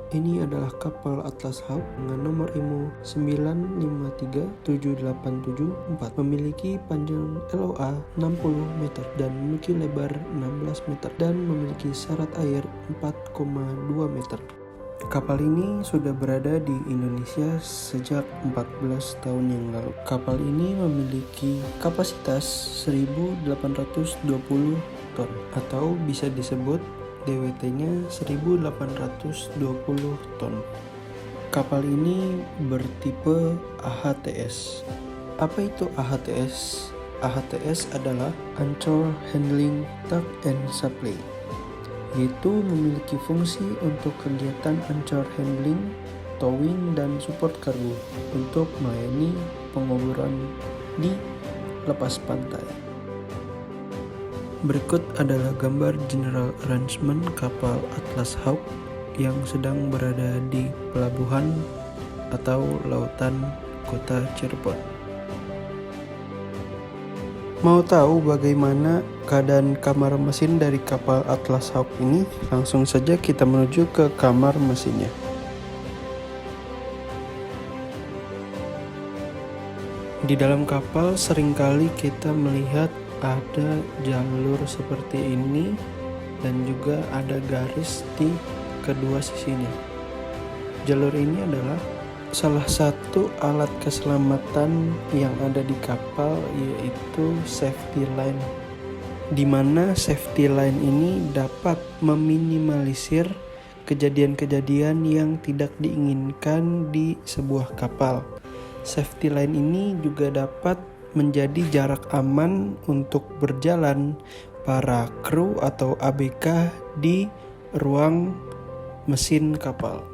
Ini adalah kapal Atlas Hawk dengan nomor IMO 95378774, memiliki panjang LOA 60 meter dan memiliki lebar 16 meter dan memiliki syarat air 4,2 meter. Kapal ini sudah berada di Indonesia sejak 14 tahun yang lalu. Kapal ini memiliki kapasitas 1820 ton atau bisa disebut DWT-nya 1820 ton. Kapal ini bertipe AHTS. Apa itu AHTS? AHTS adalah Anchor Handling Tug and Supply, yaitu memiliki fungsi untuk kegiatan anchor handling, towing, dan support kargo untuk melayani pengoboran di lepas pantai. Berikut adalah gambar general arrangement kapal Atlas Hawk yang sedang berada di pelabuhan atau lautan kota Cirebon. Mau tahu bagaimana keadaan kamar mesin dari kapal Atlas Hawk ini? Langsung saja kita menuju ke kamar mesinnya. Di dalam kapal seringkali kita melihat ada jalur seperti ini dan juga ada garis di kedua sisinya. Jalur ini adalah salah satu alat keselamatan yang ada di kapal, yaitu safety line, di mana safety line ini dapat meminimalisir kejadian-kejadian yang tidak diinginkan di sebuah kapal. Safety line ini juga dapat menjadi jarak aman untuk berjalan para kru atau ABK di ruang mesin kapal.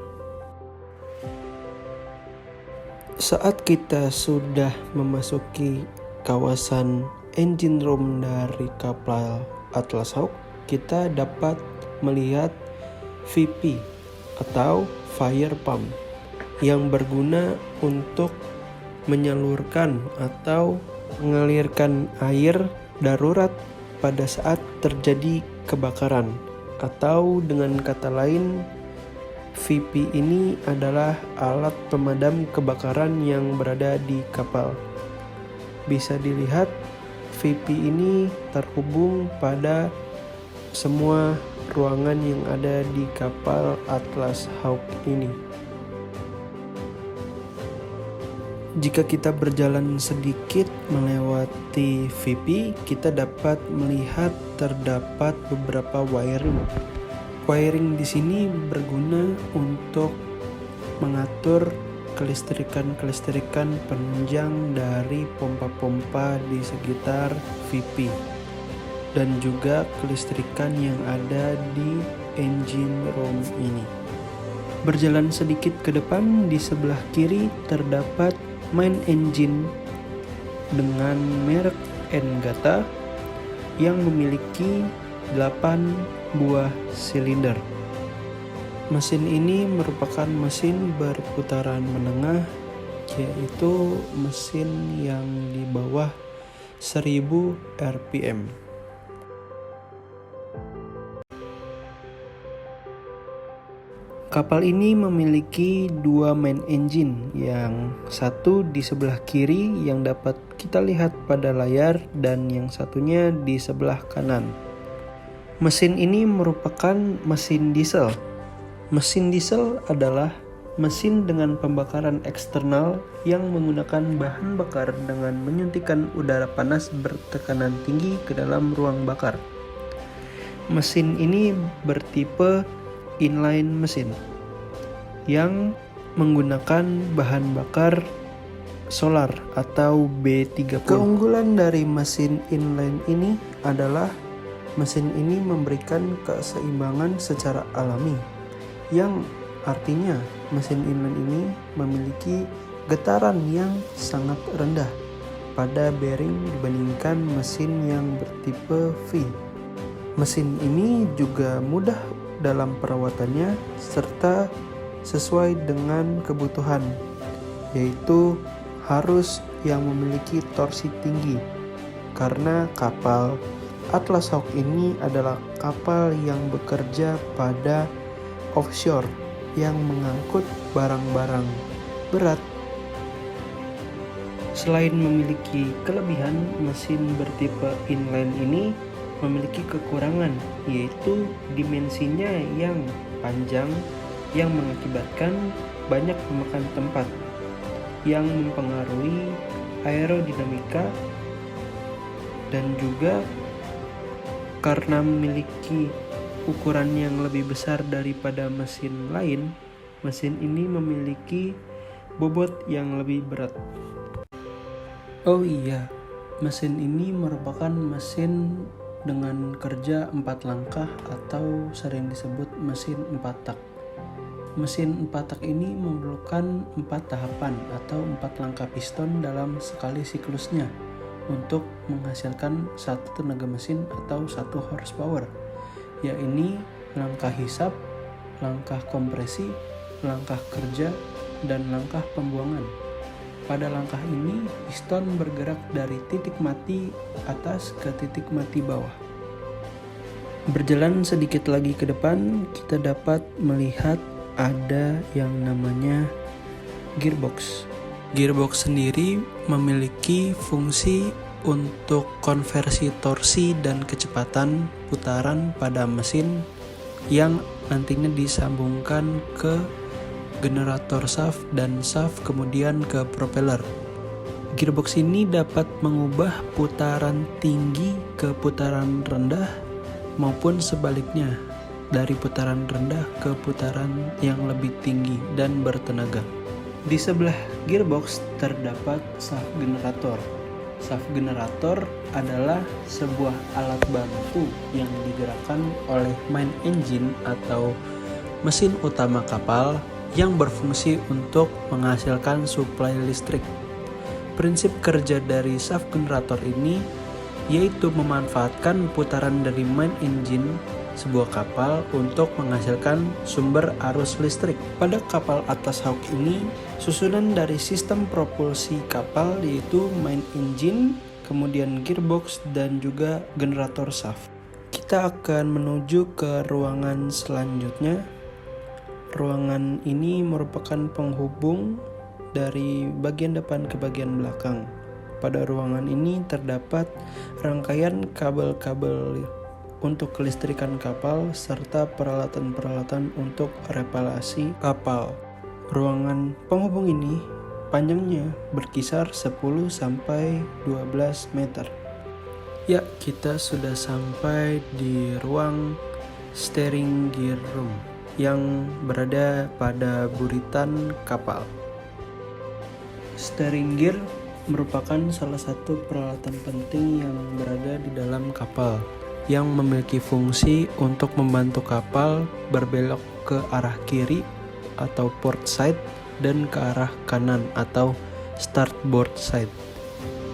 Saat kita sudah memasuki kawasan engine room dari kapal Atlas Hawk, kita dapat melihat VP atau fire pump yang berguna untuk menyalurkan atau mengalirkan air darurat pada saat terjadi kebakaran, atau dengan kata lain, VP ini adalah alat pemadam kebakaran yang berada di kapal. Bisa dilihat VP ini terhubung pada semua ruangan yang ada di kapal Atlas Hawk ini. Jika kita berjalan sedikit melewati VP, kita dapat melihat terdapat beberapa wiring. Wiring di sini berguna untuk mengatur kelistrikan penunjang dari pompa-pompa di sekitar VP dan juga kelistrikan yang ada di engine room ini. Berjalan sedikit ke depan, di sebelah kiri terdapat main engine dengan merek Ngata yang memiliki 8 buah silinder. Mesin ini merupakan mesin berputaran menengah, yaitu mesin yang di bawah 1000 rpm. Kapal ini memiliki 2 main engine, yang satu di sebelah kiri yang dapat kita lihat pada layar dan yang satunya di sebelah kanan. Mesin ini merupakan mesin diesel. Mesin diesel adalah mesin dengan pembakaran eksternal yang menggunakan bahan bakar dengan menyuntikkan udara panas bertekanan tinggi ke dalam ruang bakar. Mesin ini bertipe inline mesin yang menggunakan bahan bakar solar atau B30. Keunggulan dari mesin inline ini adalah mesin ini memberikan keseimbangan secara alami, yang artinya mesin inline ini memiliki getaran yang sangat rendah pada bearing dibandingkan mesin yang bertipe V. Mesin ini juga mudah dalam perawatannya serta sesuai dengan kebutuhan, yaitu harus yang memiliki torsi tinggi, karena kapal Atlas Hawk ini adalah kapal yang bekerja pada offshore yang mengangkut barang-barang berat. Selain memiliki kelebihan, mesin bertipe inline ini memiliki kekurangan, yaitu dimensinya yang panjang yang mengakibatkan banyak memakan tempat yang mempengaruhi aerodinamika, dan juga karena memiliki ukuran yang lebih besar daripada mesin lain, mesin ini memiliki bobot yang lebih berat. Oh iya, mesin ini merupakan mesin dengan kerja 4 langkah atau sering disebut mesin 4 tak. Mesin 4 tak ini memerlukan 4 tahapan atau 4 langkah piston dalam sekali siklusnya untuk menghasilkan satu tenaga mesin atau 1 horsepower, yaitu langkah hisap, langkah kompresi, langkah kerja, dan langkah pembuangan. Pada langkah ini, piston bergerak dari titik mati atas ke titik mati bawah. Berjalan sedikit lagi ke depan, kita dapat melihat ada yang namanya gearbox. Gearbox sendiri memiliki fungsi untuk konversi torsi dan kecepatan putaran pada mesin yang nantinya disambungkan ke generator shaft dan shaft kemudian ke propeller. Gearbox ini dapat mengubah putaran tinggi ke putaran rendah maupun sebaliknya, dari putaran rendah ke putaran yang lebih tinggi dan bertenaga. Di sebelah gearbox terdapat shaft generator. Shaft generator adalah sebuah alat bantu yang digerakkan oleh main engine atau mesin utama kapal yang berfungsi untuk menghasilkan suplai listrik. Prinsip kerja dari shaft generator ini yaitu memanfaatkan putaran dari main engine sebuah kapal untuk menghasilkan sumber arus listrik. Pada kapal Atlas Hawk ini, susunan dari sistem propulsi kapal yaitu main engine, kemudian gearbox, dan juga generator shaft. Kita akan menuju ke ruangan selanjutnya. Ruangan ini merupakan penghubung dari bagian depan ke bagian belakang. Pada ruangan ini terdapat rangkaian kabel-kabel untuk kelistrikan kapal serta peralatan-peralatan untuk reparasi kapal. Ruangan penghubung ini panjangnya berkisar 10 sampai 12 meter. Ya, kita sudah sampai di ruang steering gear room yang berada pada buritan kapal. Steering gear merupakan salah satu peralatan penting yang berada di dalam kapal, yang memiliki fungsi untuk membantu kapal berbelok ke arah kiri atau port side dan ke arah kanan atau starboard side.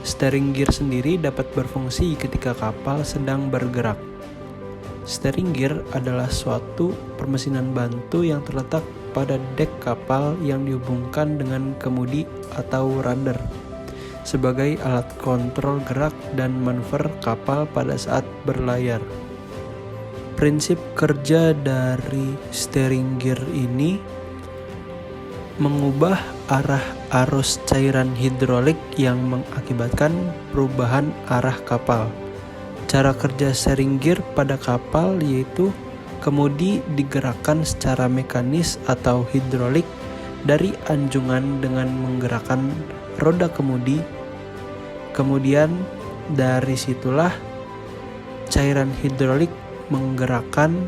Steering gear sendiri dapat berfungsi ketika kapal sedang bergerak. Steering gear adalah suatu permesinan bantu yang terletak pada dek kapal yang dihubungkan dengan kemudi atau rudder sebagai alat kontrol gerak dan manuver kapal pada saat berlayar. Prinsip kerja dari steering gear ini mengubah arah arus cairan hidrolik yang mengakibatkan perubahan arah kapal. Cara kerja steering gear pada kapal yaitu kemudi digerakkan secara mekanis atau hidrolik dari anjungan dengan menggerakkan roda kemudi. Kemudian dari situlah cairan hidrolik menggerakkan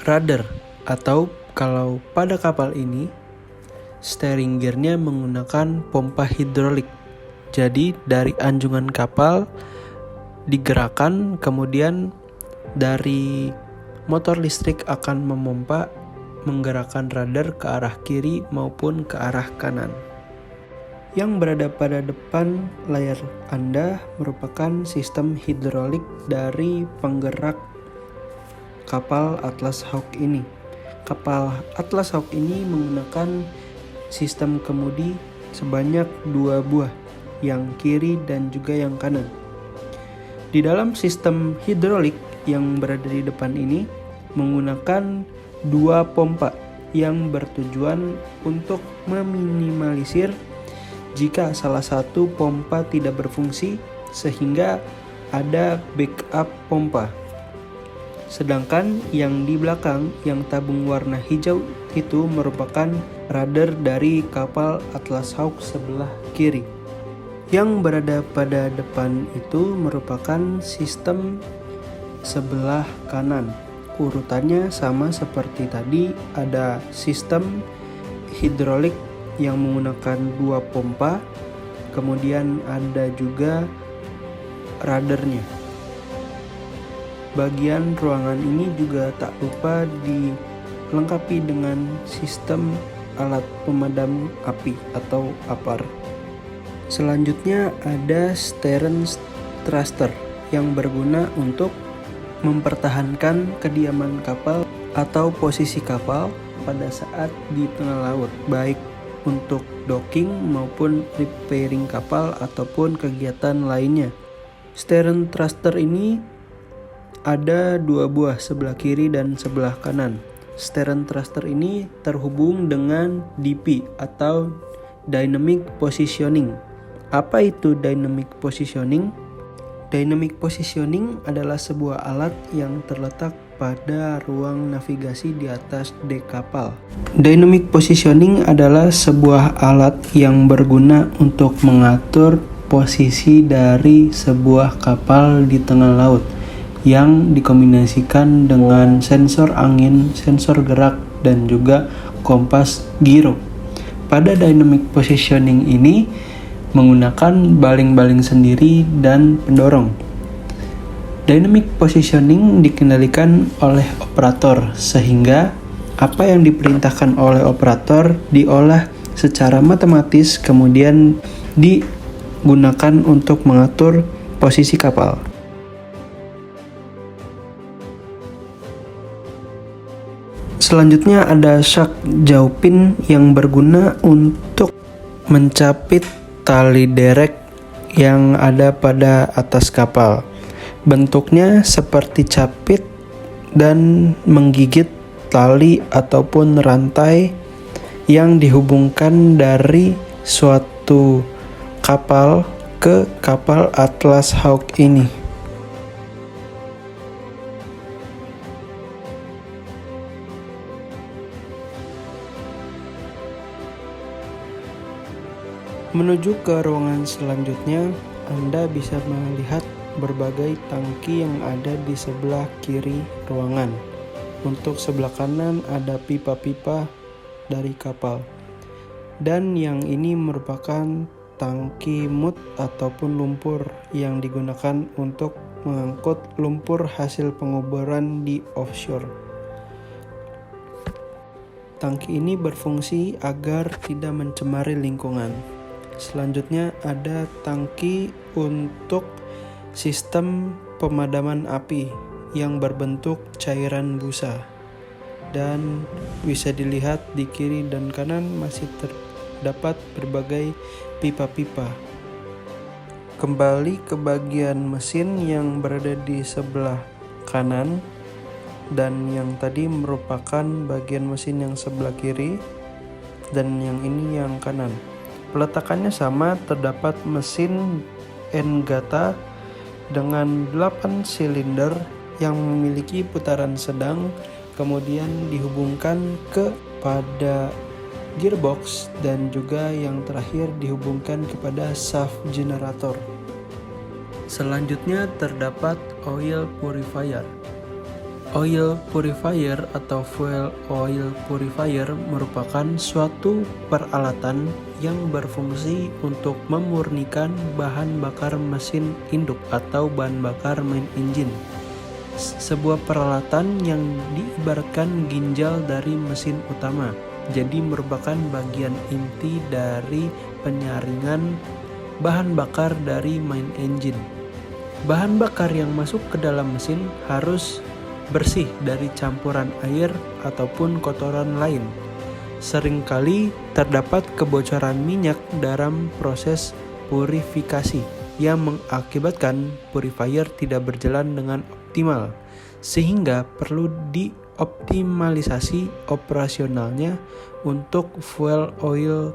rudder, atau kalau pada kapal ini steering gearnya menggunakan pompa hidrolik. Jadi dari anjungan kapal digerakkan, kemudian dari motor listrik akan memompa menggerakkan rudder ke arah kiri maupun ke arah kanan. Yang berada pada depan layar Anda merupakan sistem hidrolik dari penggerak kapal Atlas Hawk ini. Kapal Atlas Hawk ini menggunakan sistem kemudi sebanyak 2 buah, yang kiri dan juga yang kanan. Di dalam sistem hidrolik yang berada di depan ini, menggunakan dua pompa yang bertujuan untuk meminimalisir jika salah satu pompa tidak berfungsi sehingga ada backup pompa. Sedangkan yang di belakang yang tabung warna hijau itu merupakan rudder dari kapal Atlas Hawk sebelah kiri. Yang berada pada depan itu merupakan sistem sebelah kanan. Urutannya sama seperti tadi, ada sistem hidrolik yang menggunakan dua pompa, kemudian ada juga ruddernya. Bagian ruangan ini juga tak lupa dilengkapi dengan sistem alat pemadam api atau APAR. Selanjutnya ada stern thruster yang berguna untuk mempertahankan kediaman kapal atau posisi kapal pada saat di tengah laut, baik untuk docking maupun repairing kapal ataupun kegiatan lainnya. Stern thruster ini ada dua buah, sebelah kiri dan sebelah kanan. Stern thruster ini terhubung dengan DP atau Dynamic Positioning. Apa itu Dynamic Positioning? Dynamic Positioning adalah sebuah alat yang terletak pada ruang navigasi di atas dek kapal. Dynamic Positioning adalah sebuah alat yang berguna untuk mengatur posisi dari sebuah kapal di tengah laut yang dikombinasikan dengan sensor angin, sensor gerak, dan juga kompas giro. Pada Dynamic Positioning ini menggunakan baling-baling sendiri dan pendorong. Dynamic Positioning dikendalikan oleh operator sehingga apa yang diperintahkan oleh operator diolah secara matematis kemudian digunakan untuk mengatur posisi kapal. Selanjutnya ada shock jaupin yang berguna untuk mencapit tali derek yang ada pada atas kapal. Bentuknya seperti capit dan menggigit tali ataupun rantai yang dihubungkan dari suatu kapal ke kapal Atlas Hawk ini. Menuju ke ruangan selanjutnya, Anda bisa melihat berbagai tangki yang ada di sebelah kiri ruangan. Untuk sebelah kanan ada pipa-pipa dari kapal. Dan yang ini merupakan tangki mud ataupun lumpur yang digunakan untuk mengangkut lumpur hasil penguburan di offshore. Tangki ini berfungsi agar tidak mencemari lingkungan. Selanjutnya ada tangki untuk sistem pemadaman api yang berbentuk cairan busa. Dan bisa dilihat di kiri dan kanan masih terdapat berbagai pipa-pipa. Kembali ke bagian mesin yang berada di sebelah kanan dan yang tadi merupakan bagian mesin yang sebelah kiri dan yang ini yang kanan. Peletakannya sama, terdapat mesin Ngata dengan 8 silinder yang memiliki putaran sedang, kemudian dihubungkan kepada gearbox dan juga yang terakhir dihubungkan kepada shaft generator. Selanjutnya terdapat oil purifier. Oil purifier atau fuel oil purifier merupakan suatu peralatan yang berfungsi untuk memurnikan bahan bakar mesin induk atau bahan bakar main engine. Sebuah peralatan yang diibaratkan ginjal dari mesin utama, jadi merupakan bagian inti dari penyaringan bahan bakar dari main engine. Bahan bakar yang masuk ke dalam mesin harus bersih dari campuran air ataupun kotoran lain. Seringkali terdapat kebocoran minyak dalam proses purifikasi yang mengakibatkan purifier tidak berjalan dengan optimal, sehingga perlu optimalisasi operasionalnya untuk fuel oil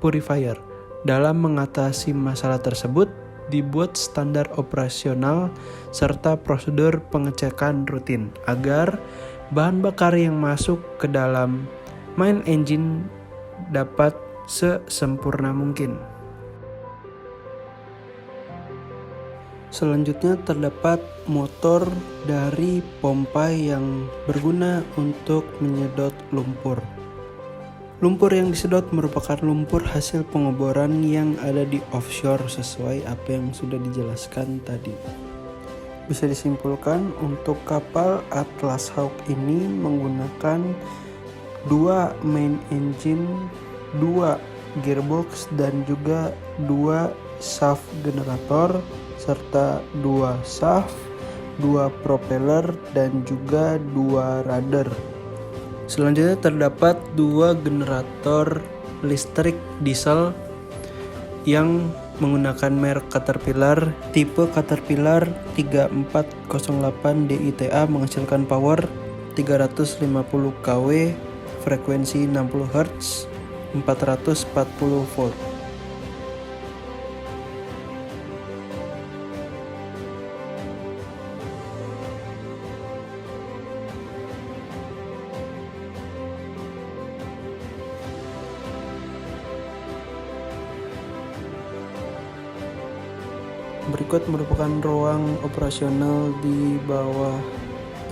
purifier. Dalam mengatasi masalah tersebut, dibuat standar operasional serta prosedur pengecekan rutin agar bahan bakar yang masuk ke dalam main engine dapat sesempurna mungkin. Selanjutnya terdapat motor dari pompa yang berguna untuk menyedot lumpur. Lumpur yang disedot merupakan lumpur hasil pengeboran yang ada di offshore sesuai apa yang sudah dijelaskan tadi. Bisa disimpulkan untuk kapal Atlas Hawk ini menggunakan 2 main engine, 2 gearbox dan juga 2 shaft generator serta 2 shaft, 2 propeller dan juga 2 rudder. Selanjutnya terdapat 2 generator listrik diesel yang menggunakan merek Caterpillar, tipe Caterpillar 3408 DITA menghasilkan power 350 kW, frekuensi 60 Hz, 440 volt. Berikut merupakan ruang operasional di bawah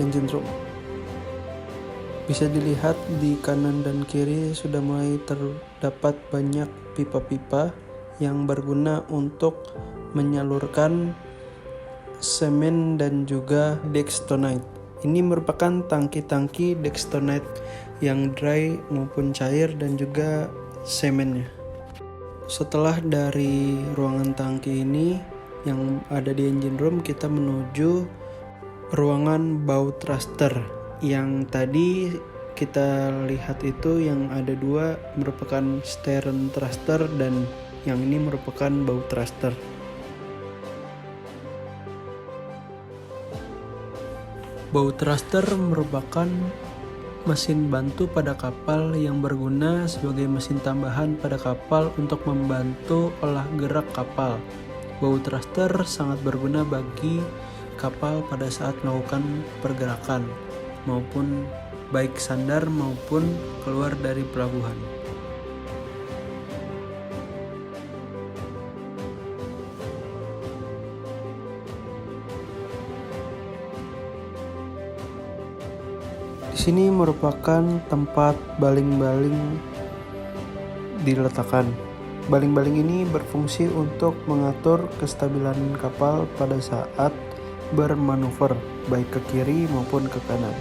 engine room. Bisa dilihat di kanan dan kiri sudah mulai terdapat banyak pipa-pipa yang berguna untuk menyalurkan semen dan juga dextonite. Ini merupakan tangki-tangki dextonite yang dry maupun cair dan juga semennya. Setelah dari ruangan tangki ini yang ada di engine room, kita menuju ruangan bow thruster. Yang tadi kita lihat itu yang ada 2 merupakan stern thruster dan yang ini merupakan bow thruster. Bow thruster merupakan mesin bantu pada kapal yang berguna sebagai mesin tambahan pada kapal untuk membantu olah gerak kapal. Bow thruster sangat berguna bagi kapal pada saat melakukan pergerakan, maupun baik sandar maupun keluar dari pelabuhan. Di sini merupakan tempat baling-baling diletakkan. Baling-baling ini berfungsi untuk mengatur kestabilan kapal pada saat bermanuver, baik ke kiri maupun ke kanan.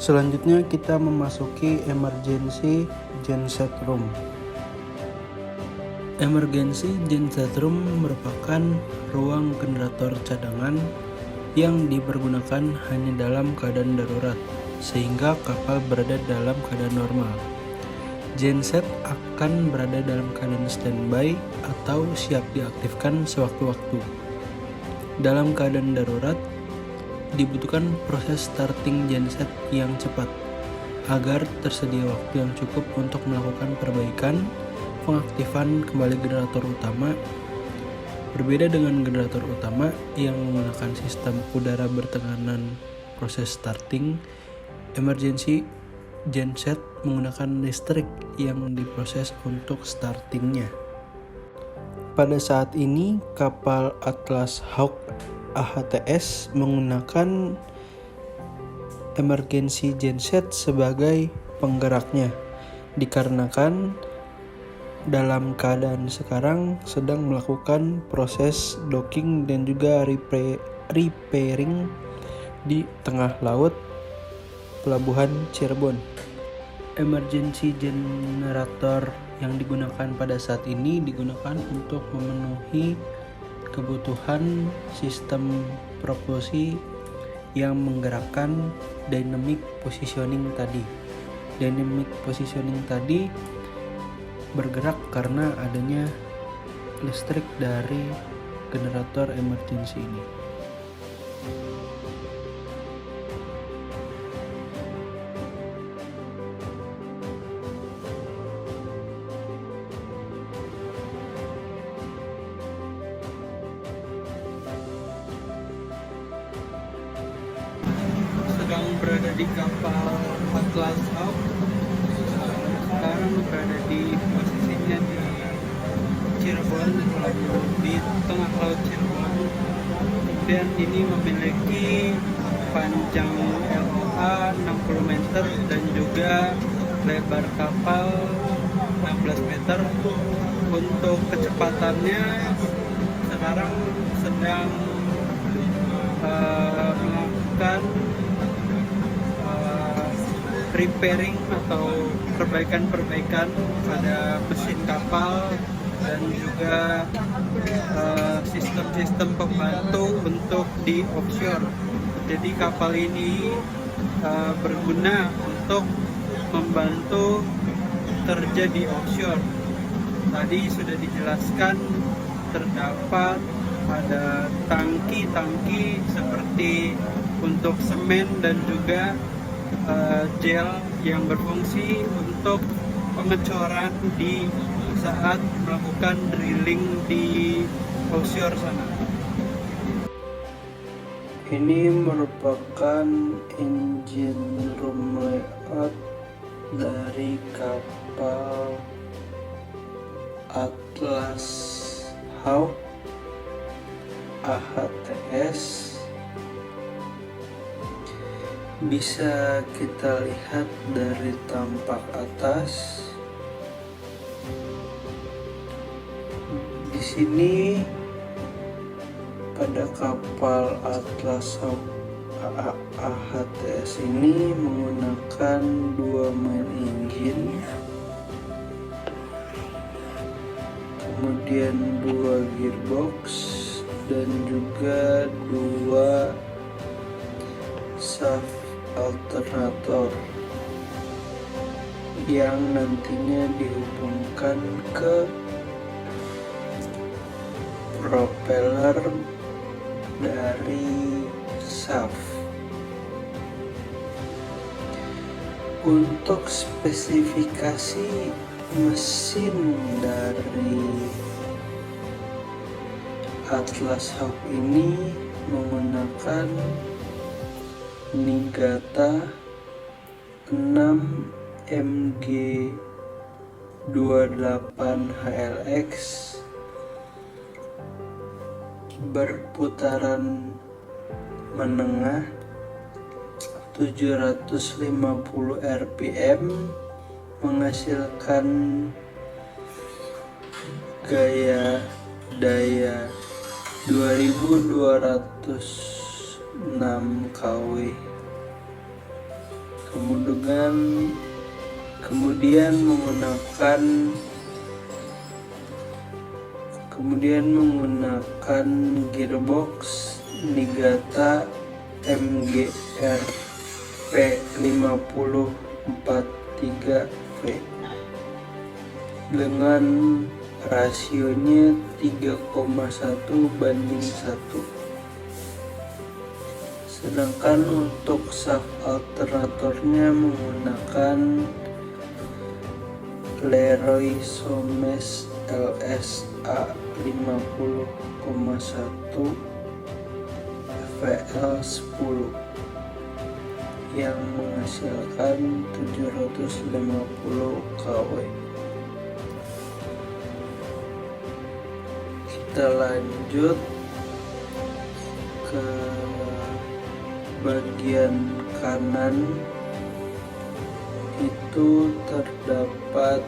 Selanjutnya kita memasuki emergency genset room. Emergency Genset Room merupakan ruang generator cadangan yang dipergunakan hanya dalam keadaan darurat, sehingga kapal berada dalam keadaan normal. Genset akan berada dalam keadaan standby atau siap diaktifkan sewaktu-waktu. Dalam keadaan darurat, dibutuhkan proses starting genset yang cepat agar tersedia waktu yang cukup untuk melakukan perbaikan pengaktifan kembali generator utama. Berbeda dengan generator utama yang menggunakan sistem udara bertekanan proses starting, emergency genset menggunakan listrik yang diproses untuk startingnya. Pada saat ini, kapal Atlas Hawk AHTS menggunakan emergency genset sebagai penggeraknya, dikarenakan dalam keadaan sekarang sedang melakukan proses docking dan juga repairing di tengah laut Pelabuhan Cirebon. Emergency generator yang digunakan pada saat ini digunakan untuk memenuhi kebutuhan sistem propulsi yang menggerakkan dynamic positioning tadi. Dynamic positioning tadi bergerak karena adanya listrik dari generator emergency ini. Sedang berada di kapal Atlas Hawk. Sekarang berada di posisinya di Cirebon, di tengah laut Cirebon. Kemudian ini memiliki panjang LOA 60 meter dan juga lebar kapal 16 meter. Untuk kecepatannya sekarang sedang melakukan repairing atau perbaikan-perbaikan pada mesin kapal dan juga sistem-sistem pembantu untuk di offshore. Jadi kapal ini berguna untuk membantu kerja di offshore. Tadi sudah dijelaskan terdapat ada tangki-tangki seperti untuk semen dan juga gel yang berfungsi untuk pengecoran di saat melakukan drilling di offshore sana. Ini merupakan engine room layout dari kapal Atlas Hawk AHTS. Bisa kita lihat dari tampak atas. Di sini pada kapal Atlas Hawk AHTS ini menggunakan 2 main engine, kemudian 2 gearbox dan juga 2 shaft alternator yang nantinya dihubungkan ke propeller dari shaft. Untuk spesifikasi mesin dari Atlas Hawk ini menggunakan Niigata 6 MG 28 HLX berputaran menengah 750 rpm menghasilkan gaya daya 2206 kW. Kemudian menggunakan Kemudian menggunakan gearbox Niigata MGR P5043V dengan rasionya 3,1:1. Sedangkan untuk shaft alternatornya menggunakan Leroy Somes LSA 50,1 VL10 yang menghasilkan 750 kW. Kita lanjut ke bagian kanan. Itu terdapat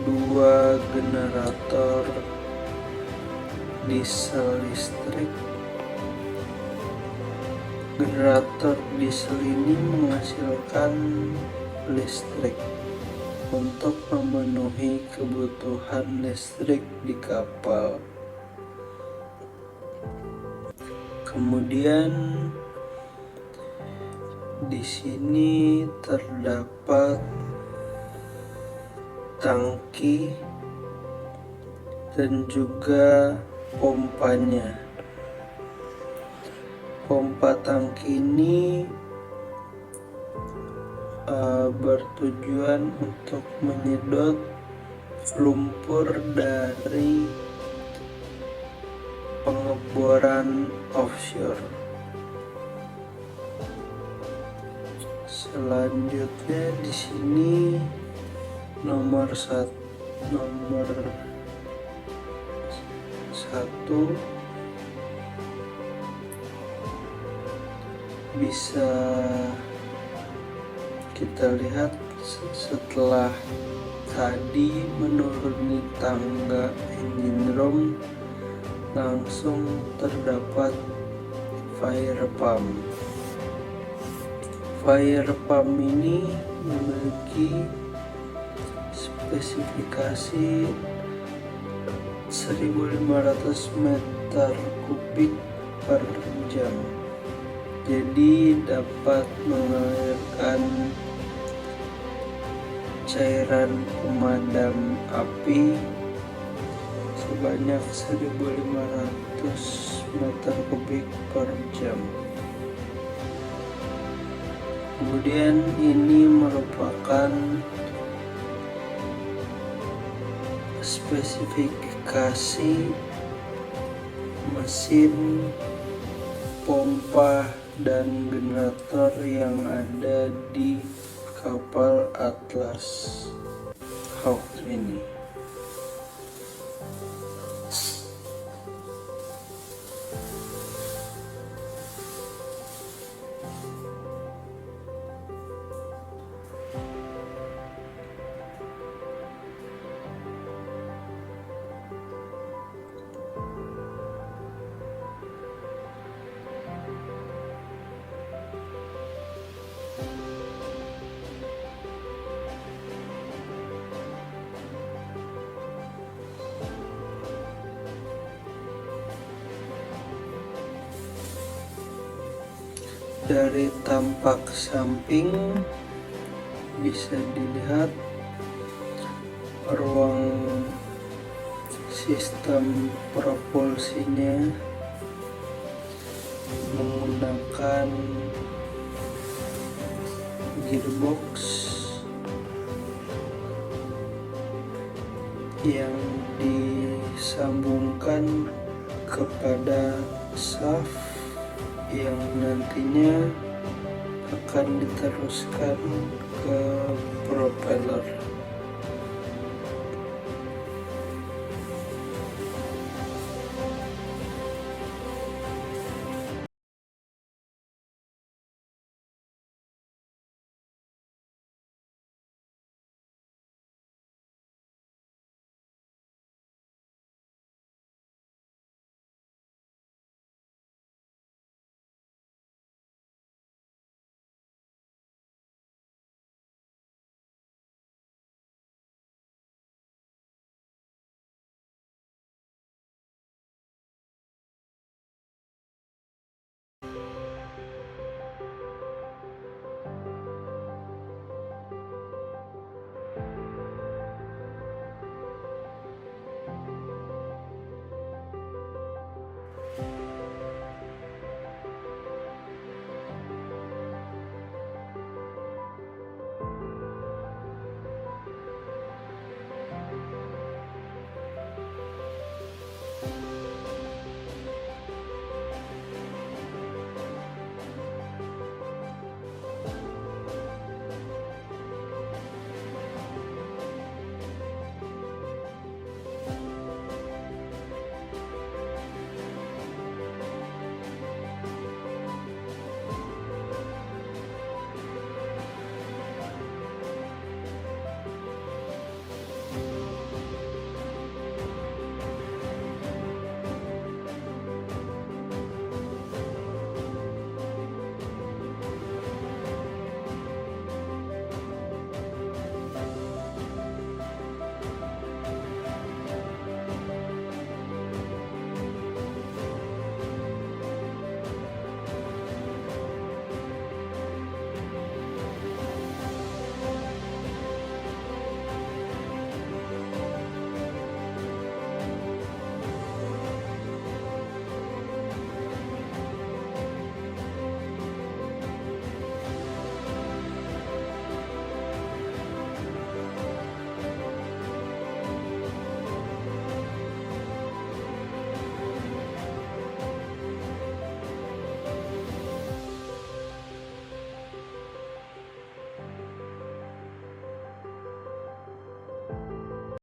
dua generator diesel listrik. Generator diesel ini menghasilkan listrik untuk memenuhi kebutuhan listrik di kapal. Kemudian di sini terdapat tangki dan juga pompanya. Pompa tangki ini bertujuan untuk menyedot lumpur dari pengeboran offshore. Selanjutnya di sini nomor satu bisa kita lihat setelah tadi menuruni tangga engine room langsung terdapat fire pump. Fire pump ini memiliki spesifikasi 1500 meter kubik per jam, jadi dapat mengalirkan cairan pemadam api sebanyak 1500 meter kubik per jam. Kemudian ini merupakan spesifikasi mesin, pompa, dan generator yang ada di kapal Atlas Hawk ini. Dari tampak samping bisa dilihat ruang sistem propulsinya menggunakan gearbox yang disambungkan kepada shaft yang nantinya akan diteruskan ke propeller.